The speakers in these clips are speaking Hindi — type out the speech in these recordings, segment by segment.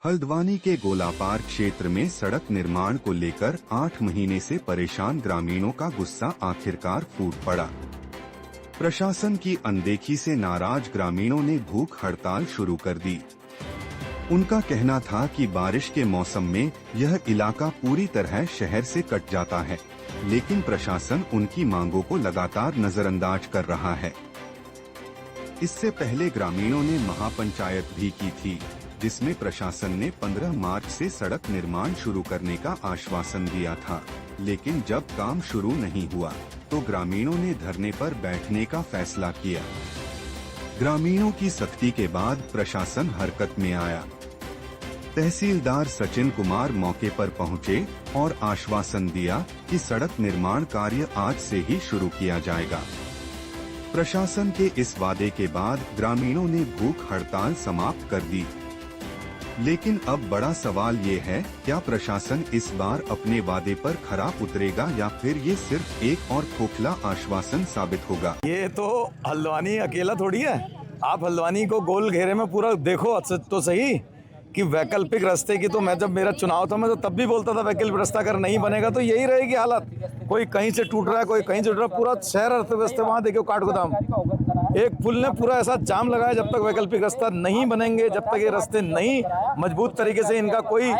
हल्द्वानी के गोलापार क्षेत्र में सड़क निर्माण को लेकर 8 महीने से परेशान ग्रामीणों का गुस्सा आखिरकार फूट पड़ा। प्रशासन की अनदेखी से नाराज ग्रामीणों ने भूख हड़ताल शुरू कर दी। उनका कहना था कि बारिश के मौसम में यह इलाका पूरी तरह शहर से कट जाता है, लेकिन प्रशासन उनकी मांगों को लगातार नजरअंदाज कर रहा है। इससे पहले ग्रामीणों ने महापंचायत भी की थी, जिसमें प्रशासन ने 15 मार्च से सड़क निर्माण शुरू करने का आश्वासन दिया था, लेकिन जब काम शुरू नहीं हुआ तो ग्रामीणों ने धरने पर बैठने का फैसला किया। ग्रामीणों की सख्ती के बाद प्रशासन हरकत में आया। तहसीलदार सचिन कुमार मौके पर पहुंचे और आश्वासन दिया कि सड़क निर्माण कार्य आज से ही शुरू किया जाएगा। प्रशासन के इस वादे के बाद ग्रामीणों ने भूख हड़ताल समाप्त कर दी। लेकिन अब बड़ा सवाल ये है, क्या प्रशासन इस बार अपने वादे पर खरा उतरेगा या फिर ये सिर्फ एक और खोखला आश्वासन साबित होगा। ये तो हल्द्वानी अकेला थोड़ी है। आप हल्द्वानी को गोल घेरे में पूरा देखो तो सही कि वैकल्पिक रास्ते की तो मैं जब मेरा चुनाव था मैं तो तब भी बोलता था वैकल्पिक रास्ता अगर नहीं बनेगा तो यही रहेगी हालत। कोई कहीं से टूट रहा है, कोई कहीं से टूट रहा है, पूरा शहर अर्थव्यवस्था वहाँ देखो काठगोदाम। एक पुल ने पूरा ऐसा जाम लगाया, जब तक वैकल्पिक रास्ता नहीं बनेंगे, जब तक ये रास्ते नहीं मजबूत तरीके से इनका कोई,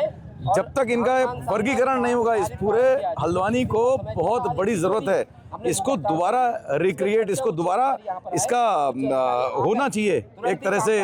जब तक इनका वर्गीकरण नहीं होगा, इस पूरे हल्द्वानी को बहुत बड़ी जरूरत है। इसको दोबारा रिक्रिएट, इसको दोबारा इसका होना चाहिए एक तरह से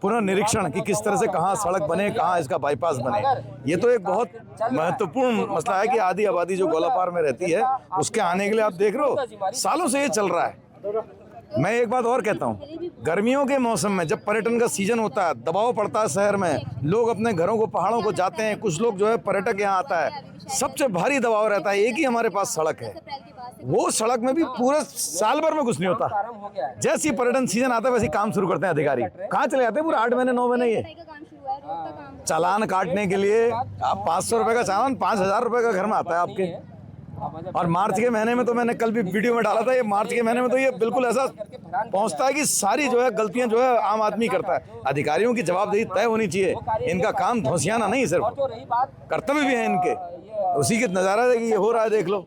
पुनर्निरीक्षण कि किस तरह से कहाँ सड़क बने, कहाँ इसका बाईपास बने। ये तो एक बहुत महत्वपूर्ण मसला है कि आधी आबादी जो गोलापार में रहती है उसके आने के लिए आप देख रहे हो सालों से ये चल रहा है। मैं एक बात और कहता हूँ, गर्मियों के मौसम में जब पर्यटन का सीजन होता है, दबाव पड़ता है शहर में, लोग अपने घरों को पहाड़ों को जाते हैं, कुछ लोग जो है पर्यटक यहाँ आता है, सबसे भारी दबाव रहता है। एक ही हमारे पास सड़क है, वो सड़क में भी पूरे साल भर में कुछ नहीं होता। जैसे ही पर्यटन सीजन आता है वैसे काम शुरू करते हैं अधिकारी। कहाँ चले जाते हैं पूरे 8 महीने 9 महीने। ये चालान काटने के लिए आप 500 रुपए का चालान 5000 रुपए का घर में आता है आपके। और मार्च के महीने में तो मैंने कल भी वीडियो में डाला था, ये मार्च के महीने में तो ये बिल्कुल ऐसा पहुंचता है कि सारी जो है गलतियां जो है आम आदमी करता है। अधिकारियों की जवाबदेही तय होनी चाहिए। इनका काम धौंसियाना नहीं, सिर्फ कर्तव्य भी है इनके। उसी के नजारा है कि ये हो रहा है, देख लो।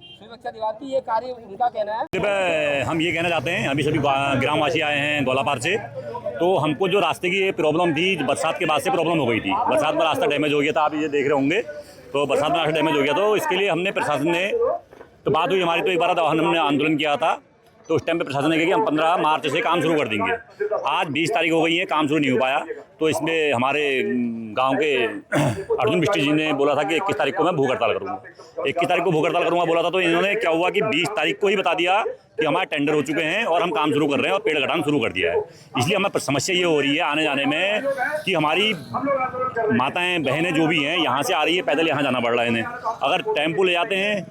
ये कार्य उनका कहना है। हम ये कहना चाहते हैं, अभी सभी ग्रामवासी आए हैं गोलापार से, तो हमको जो रास्ते की प्रॉब्लम थी, बरसात के बाद से प्रॉब्लम हो गई थी। बरसात में रास्ता डैमेज हो गया था, आप ये देख रहे होंगे। तो बरसात में रास्ता डैमेज हो गया, तो इसके लिए हमने प्रशासन ने तो बात हुई हमारी, तो एक बार हमने आंदोलन किया था। तो उस टाइम पे प्रशासन ने कहा कि हम 15 मार्च से काम शुरू कर देंगे। आज 20 तारीख हो गई है, काम शुरू नहीं हो पाया। तो इसमें हमारे गांव के अर्जुन बिष्टी जी ने बोला था कि 21 तारीख को मैं भूख हड़ताल करूँगा, 21 तारीख को भूख हड़ताल करूँगा बोला था। तो इन्होंने क्या हुआ कि 20 तारीख को ही बता दिया कि हमारे टेंडर हो चुके हैं और हम काम शुरू कर रहे हैं, और पेड़ कटाना शुरू कर दिया है। इसलिए हमें समस्या ये हो रही है आने जाने में कि हमारी माताएं बहनें जो भी हैं यहाँ से आ रही है, पैदल यहाँ जाना पड़ रहा है इन्हें। अगर टेम्पो ले जाते हैं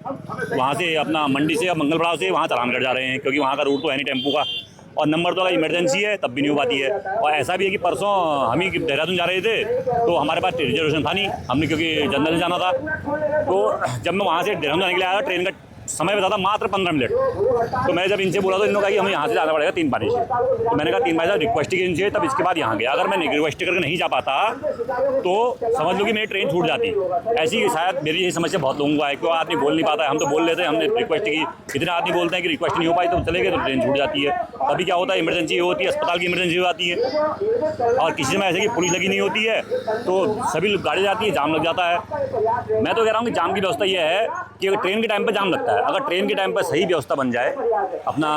वहाँ से अपना मंडी से या मंगलपड़ाव से, वहाँ चालान कट जा रहे हैं, क्योंकि वहाँ का रूट तो है नहीं टेम्पो का। और नंबर तो अगर इमरजेंसी है तब भी नहीं हो पाती है। और ऐसा भी है कि परसों हम ही देहरादून जा रहे थे, तो हमारे पास रिजर्वेशन था नहीं, हमने क्योंकि जनरल जाना था। तो जब मैं वहाँ से देहरादून जाने के लिए आया, ट्रेन का समय बता था मात्र 15 मिनट। तो मैं जब इनसे बोला तो इन्होंने कहा कि हमें यहाँ से जाना पड़ेगा 3 पानी से। तो मैंने कहा 3 पानी से रिक्वेस्ट की इनसे, तब इसके बाद यहाँ गया। अगर मैं रिक्वेस्ट करके नहीं जा पाता तो समझ लो कि मेरी ट्रेन छूट जाती। ऐसी शायद मेरी यही समस्या बहुत लोगों को है, क्यों आदमी बोल नहीं पाता है। हम तो बोल लेते हैं, हमने रिक्वेस्ट की, इतने आदमी बोलते हैं कि रिक्वेस्ट नहीं हो पाई तो चले गए, तो ट्रेन छूट जाती है। अभी क्या होता है, इमरजेंसी होती है, अस्पताल की इमरजेंसी हो जाती है, और किसी में ऐसे कि पुलिस लगी नहीं होती है, तो सभी गाड़ी जाती है, जाम लग जाता है। मैं तो कह रहा हूँ कि जाम की व्यवस्था यह है कि अगर ट्रेन के टाइम पर जाम लगता है, अगर ट्रेन के टाइम पर सही व्यवस्था बन जाए अपना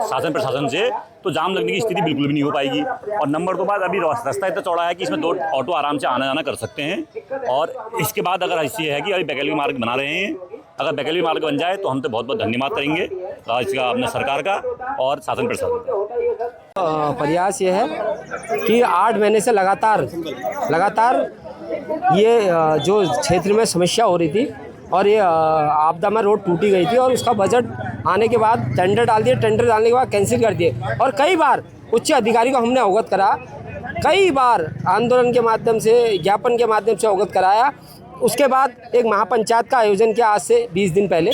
शासन प्रशासन से, तो जाम लगने की स्थिति बिल्कुल भी नहीं हो पाएगी। और नंबर 2 बात, अभी रास्ता इतना चौड़ा है कि इसमें 2 ऑटो आराम से आना जाना कर सकते हैं। और इसके बाद अगर ऐसी है कि अभी वैकल्पिक मार्ग बना रहे हैं, अगर वैकल्पिक मार्ग बन जाए तो हम तो बहुत बहुत धन्यवाद करेंगे इसका अपने सरकार का और शासन प्रशासन का। प्रयास ये है कि 8 महीने से लगातार ये जो क्षेत्र में समस्या हो रही थी, और ये आपदा में रोड टूटी गई थी, और उसका बजट आने के बाद टेंडर डाल दिए, टेंडर डालने के बाद कैंसिल कर दिए। और कई बार उच्च अधिकारी को हमने अवगत करा, कई बार आंदोलन के माध्यम से, ज्ञापन के माध्यम से अवगत कराया, उसके बाद एक महापंचायत का आयोजन किया आज से 20 दिन पहले,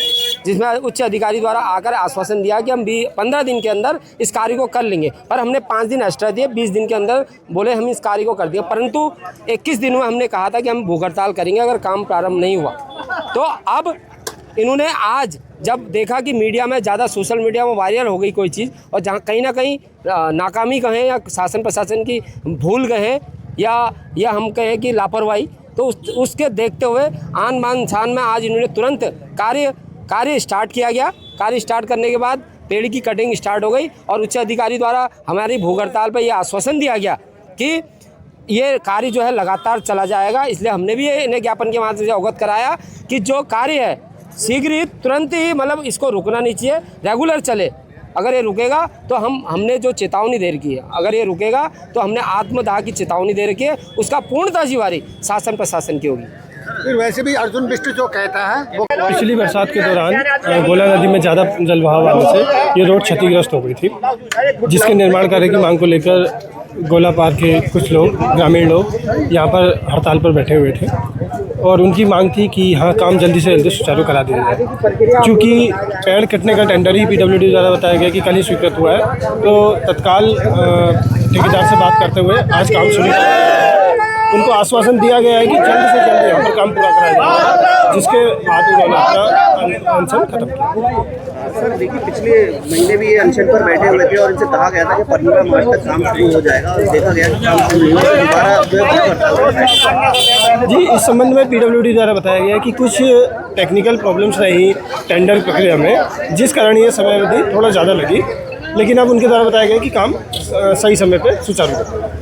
जिसमें उच्च अधिकारी द्वारा आकर आश्वासन दिया कि हम 15 दिन के अंदर इस कार्य को कर लेंगे, पर हमने 5 दिन एक्स्ट्रा दिए, 20 दिन के अंदर बोले हम इस कार्य को कर दिए, परंतु 21 दिन में हमने कहा था कि हम भूख हड़ताल करेंगे अगर काम प्रारंभ नहीं हुआ। तो अब इन्होंने आज जब देखा कि मीडिया में ज़्यादा सोशल मीडिया में वायरल हो गई कोई चीज़, और जहाँ कहीं ना कहीं नाकामी कहें या शासन प्रशासन की भूल कहें या हम कहें कि लापरवाही, तो उसके देखते हुए आन बान शान में आज इन्होंने तुरंत कार्य स्टार्ट किया गया। कार्य स्टार्ट करने के बाद पेड़ की कटिंग स्टार्ट हो गई और उच्च अधिकारी द्वारा हमारी भूख हड़ताल पर यह आश्वासन दिया गया कि ये कार्य जो है लगातार चला जाएगा। इसलिए हमने भी इन्हें ज्ञापन के माध्यम से अवगत कराया कि जो कार्य है शीघ्र ही तुरंत ही मतलब इसको रुकना नहीं चाहिए, रेगुलर चले। अगर ये रुकेगा तो हमने जो चेतावनी दे रखी है, अगर ये रुकेगा तो हमने आत्मदाह की चेतावनी दे रखी है, उसका पूर्णतः जिम्मेदारी शासन प्रशासन की होगी। फिर वैसे भी अर्जुन बिष्ट जो कहता है वो पिछली बरसात के दौरान गोला नदी में ज़्यादा जलबहाव आने से ये रोड क्षतिग्रस्त हो गई थी, जिसके निर्माण कार्य की मांग को लेकर गोला पार के कुछ लोग, ग्रामीण लोग यहाँ पर हड़ताल पर बैठे हुए थे और उनकी मांग थी कि यहाँ काम जल्दी से जल्दी सुचारू करा दिया जाए। चूँकि पेड़ कटने का टेंडर ही PWD द्वारा बताया गया कि कल ही स्वीकृत हुआ है, तो तत्काल ठेकेदार से बात करते हुए आज काम शुरू किया। उनको आश्वासन दिया गया है कि जल्द से जल्द यहाँ पर काम पूरा कराया जाएगा, जिसके बाद उन्होंने अपना अनशन खत्म किया। सर देखिए, पिछले महीने भी ये अनशन पर बैठे हुए थे और इनसे कहा गया था कि 15 मार्च तक काम शुरू हो जाएगा, और देखा गया कि काम शुरू नहीं हुआ। दोबारा जी, इस संबंध में PWD द्वारा बताया गया कि कुछ टेक्निकल प्रॉब्लम्स रही टेंडर प्रक्रिया में, जिस कारण ये समय अवधि थोड़ा ज़्यादा लगी, लेकिन अब उनके द्वारा बताया गया कि काम सही समय पर सुचारू होगा।